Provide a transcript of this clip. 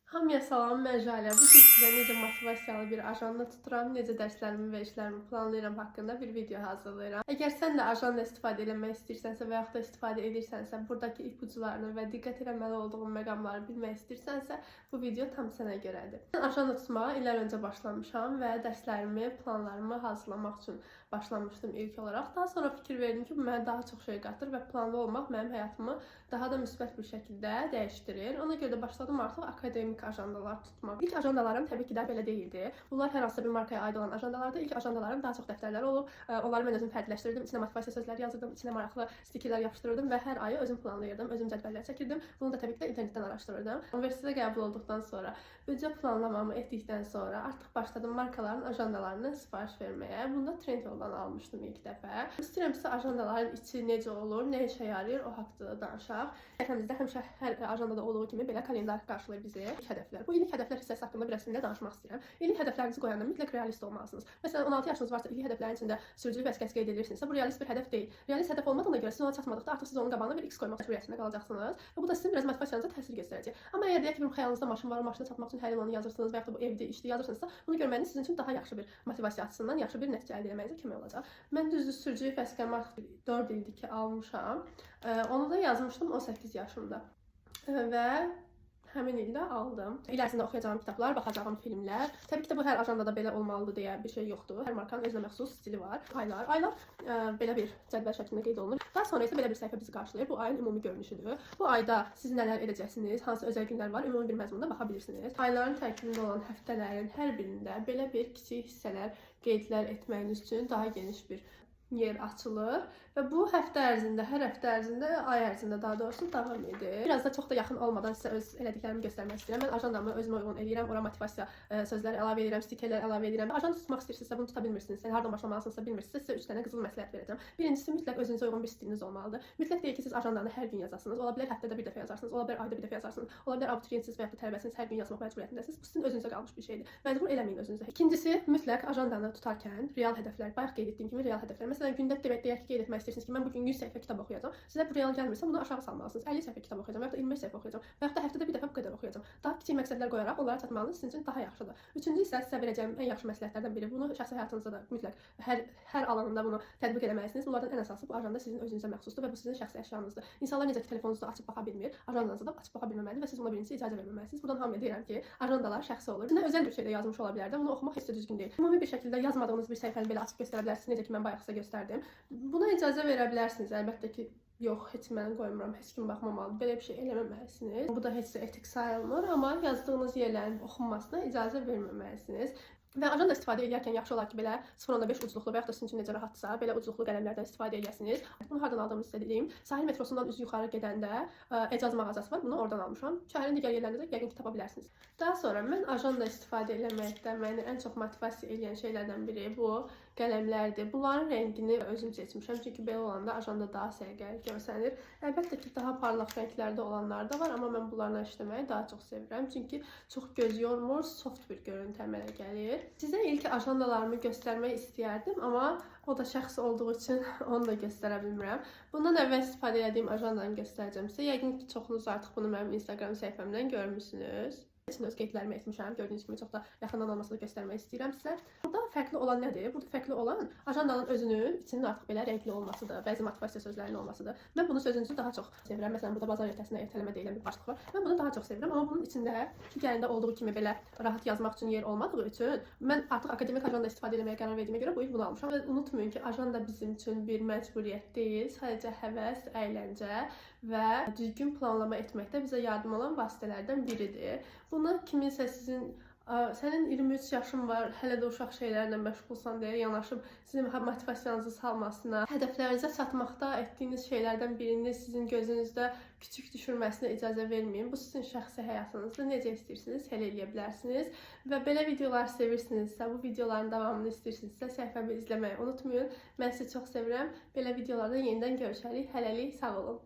Hamıya salam, mən Jalə. Bu gün sizə necə motivasiyalı bir ajanda tuturam, necə dərslərimi və işlərimi planlayıram haqqında bir video hazırlayıram. Əgər sən də ajanda istifadə etmək istəyirsənsə və yaxud da istifadə edirsənsə, buradakı ipucularını və diqqət etməli olduğun məqamları bilmək istəyirsənsə, bu video tam sənə görədir. Mən ajanda tutmağa illər öncə başlamışam və dərslərimi, planlarımı hazırlamaq üçün başlamışdım ilk olaraq. Daha sonra fikir verdim ki, bu mənə daha çox şey qatır və planlı olmaq mənim həyatımı daha da müsbət bir şəkildə dəyişdirir. Ona görə də başladım artıq akademik ajandalar tutmaq. İlk ajandalarım təbii ki də belə deyildi. Bunlar hər hansısa bir markaya aid olan ajandalardır. İlk ajandalarım daha çox dəftərlər olub. Onları mən özüm fərqləşdirdim. İçinə motivasiya sözləri yazırdım, içinə maraqlı stikerlər yapışdırırdım və hər ayı özüm planlayırdım, özüm cədvəllər çəkirdim. Bunu da təbii ki də internetdən araşdırırdım. Universitetə qəbul olduqdan sonra, büdcə planlamamı etdikdən sonra artıq başladım markaların ajandalarını sifariş verməyə. Bunda Trendyoldan almışdım ilk dəfə. İstəyirəm sizə ajandaların içi necə olur, nə işə yarayır, o haqqda danışaq. Səhifəmizdə həmişə hər ajandada olduğu kimi belə kalendar qarşılayır bizi. İlk hədəflər. Bu ilk hədəflər hissəsi haqqında biraz sizinlə danışmaq istəyirəm. İlk hədəflərinizi qoyanda mütləq realist olmalısınız. Məsələn, 16 yaşınız varsa ilk hədəflərin içində sürücülük vəsiqəsi qeyd edirsinizsə, bu realist bir hədəf deyil. Realist hədəf olmadığına görə siz ona çatmadıqda artıq siz onun qabağına bir X qoymaq məcburiyyətində qalacaqsınız və bu da sizin biraz motivasiyanıza təsir göstərəcək. Amma əgər deyək ki, bir xəyalınızda maşın var, o maşına çatmaq üçün hər il onu yazırsınız və yaxud da bu evdə, işdə yazırsınızsa, bunu görməyiniz sizin üçün daha yaxşı bir motivasiya açısından yaxşı bir nəticə əldə etməyinizə kömək olacaq. Mən düzdür sürücülük vəsiqəmi artıq 4 ildir ki almışam. Onu da yazmışdım 18 yaşımda. Və həmin ildə aldım. İl ərzində oxuyacağım kitablar, baxacağım filmlər. Təbii ki də bu hər ajandada belə olmalıdır deyə bir şey yoxdur. Hər markanın özünə məxsus stili var. Aylar belə bir cədvəl şəklində qeyd olunur. Daha sonra isə belə bir səhifə bizi qarşılayır. Bu ayın ümumi görünüşüdür. Bu ayda siz nələr edəcəksiniz, hansı özəl günlər var, ümumi bir məzmunda baxa bilirsiniz. Ayların tərkibində olan həftələrin hər birində belə bir kiçik hissələr qeydlər etməyiniz üçün daha geniş bir yer açılır və bu həftə ərzində, hər həftə ərzində, ay ərzində daha doğrusu davam edir. Biraz da çox da yaxın olmadan sizə öz elədiklərimi göstərmək istəyirəm. Mən ajandamı özümə uyğun edirəm, ora motivasiya sözləri əlavə edirəm, stikerlər əlavə edirəm. Ajanda tutmaq istəyirsinizsə, bunu tuta bilmirsiniz. Yəni hardan başlamalısınızsa bilmirsinizsə, sizə 3 dənə qızıl məsləhət verəcəm. Birincisi mütləq özünüzə uyğun bir stiliniz olmalıdır. Mütləq deyil ki, siz ajandanı hər gün yazasınız. Ola bilər həftədə bir dəfə yazarsınız, ola bilər ayda bir dəfə yazarsınız. Ola bilər abituriyentsiniz və ya da tələbəsiniz, hər gün yazmaq məcburiyyətindəsiniz. Bu sizin özünüzə qalmış bir şeydir. Məcbur eləməyin özünüzə. İkincisi, mütləq ajandanı tutarkən real hədəflər, bayaq qeyd etdiyim kimi real hədəflər. Məsələn, gündə deyək ki, qeyd etmək istəyirsiniz ki, mən bu gün 100 səhifə kitab oxuyacağam. Sizə bu real gəlmirsə, bunu aşağı salmalısınız. 50 səhifə kitab oxuyacağam, ya da 25 səhifə oxuyacağam, və ya da həftədə bir dəfə bu qədər oxuyacağam. Daha kiçik məqsədlər qoyaraq onlara çatmanız sizin üçün daha yaxşıdır. Üçüncü isə sizə verəcəyim ən yaxşı məsləhətlərdən biri. Bunu şəxsi həyatınızda da mütləq hər alanında bunu tətbiq etməlisiniz. Bunlardan ən əsası bu ajanda sizin özünüzə məxsusdur və bu sizin şəxsi əşyanızdır. İnsanlar necə ki, telefonunuzu açıb baxa bilmir, ajandanızı da açıb baxa bilməməlidir və siz buna birincisi icazə verməməlisiniz. Buradan hamıya deyirəm ki, ajandalar şəxsi olur. Sizin özəl bir şeydə yazmış ola bilər də, bunu oxumaq heç də düzgün deyil. Ümumi bir şəkildə yazmadığınız bir səhifəni belə açıb göstərə bilərsiniz, necə ki, mən bayaq sizə göstərdim. Buna icazə verə bilərsiniz. Əlbəttə ki, yox, heç mən qoymuram, heç kim baxmamalıdır. Belə bir şey eləməməlisiniz. Bu da heç də etik sayılmır, amma yazdığınız yerlərin oxunmasına icazə verməməlisiniz. Və ajanda istifadə edərkən yaxşı olar ki, belə 0.5 ucluqlu və ya da sizin üçün necə rahatsa, belə ucluqlu qələmlərdən istifadə edəsiniz. Bunu hardan aldığımı sizə deyim. Sahil metrosundan üz yuxarı gedəndə ecaz mağazası var. Bunu oradan almışam. Şəhərin digər yerlərində də yəqin ki, tapa bilərsiniz. Daha sonra mən ajanda istifadə etməkdə məni ən çox motivasiya edən şeylərdən biri bu qələmlərdir. Bunların rəngini özüm seçmişəm. Çünki belə olanda ajanda daha səliqəli görsənir. Əlbəttə ki, daha parlaq rənglərdə olanlar da var, amma mən bunlarla işləməyi daha çox sevirəm. Çünki çox göz yormur, soft bir görüntü əmələ gəlir. Sizə ilk ajandalarımı göstərmək istəyərdim, amma o da şəxsi olduğu üçün onu da göstərə bilmirəm. Bundan əvvəl istifadə etdiyim ajandanı göstərəcəm sizə. Yəqin ki, çoxunuz artıq bunu mənim Instagram səhifəmdən görmüsünüz. İçində öz qeydlərimi etmişəm. Gördüyünüz kimi çox da yaxından olmasını göstərmək istəyirəm sizə. Burada fərqli olan nədir? Burada fərqli olan ajandanın özünün içinin artıq belə rəngli olmasıdır. Bəzi motivasiya sözlərinin olmasıdır. Mən bunu sözünüzü daha çox sevirəm. Məsələn, burada bazar ertəsinə ertələmə deyilən bir başlıq var. Mən bunu daha çox sevirəm, amma bunun içində digərində olduğu kimi belə rahat yazmaq üçün yer olmadığı üçün mən artıq akademik ajanda istifadə etməyə qərar verdiyimə görə bu il bunu almışam. Və unutmayın ki, ajanda bizim üçün bir məcburiyyət deyil, sadəcə həvəs, əyləncə və düzgün planlama etməkdə bizə yardım olan vasitələrdən biridir. Buna kiminsə sənin 23 yaşın var, hələ də uşaq şeylərlə məşğulsan deyə yanaşıb sizin motivasiyanızı salmasına, hədəflərinizə çatmaqda etdiyiniz şeylərdən birini sizin gözünüzdə küçük düşürməsinə icazə verməyin. Bu sizin şəxsi həyatınızda necə istəyirsiniz, həll edə bilərsiniz. Və belə videolar sevirsinizsə, bu videoların davamını istəyirsinizsə, səhifəmi izləməyi unutmayın. Mən sizi çox sevirəm. Belə videolarda yenidən görüşərik. Hələlik sağ olun.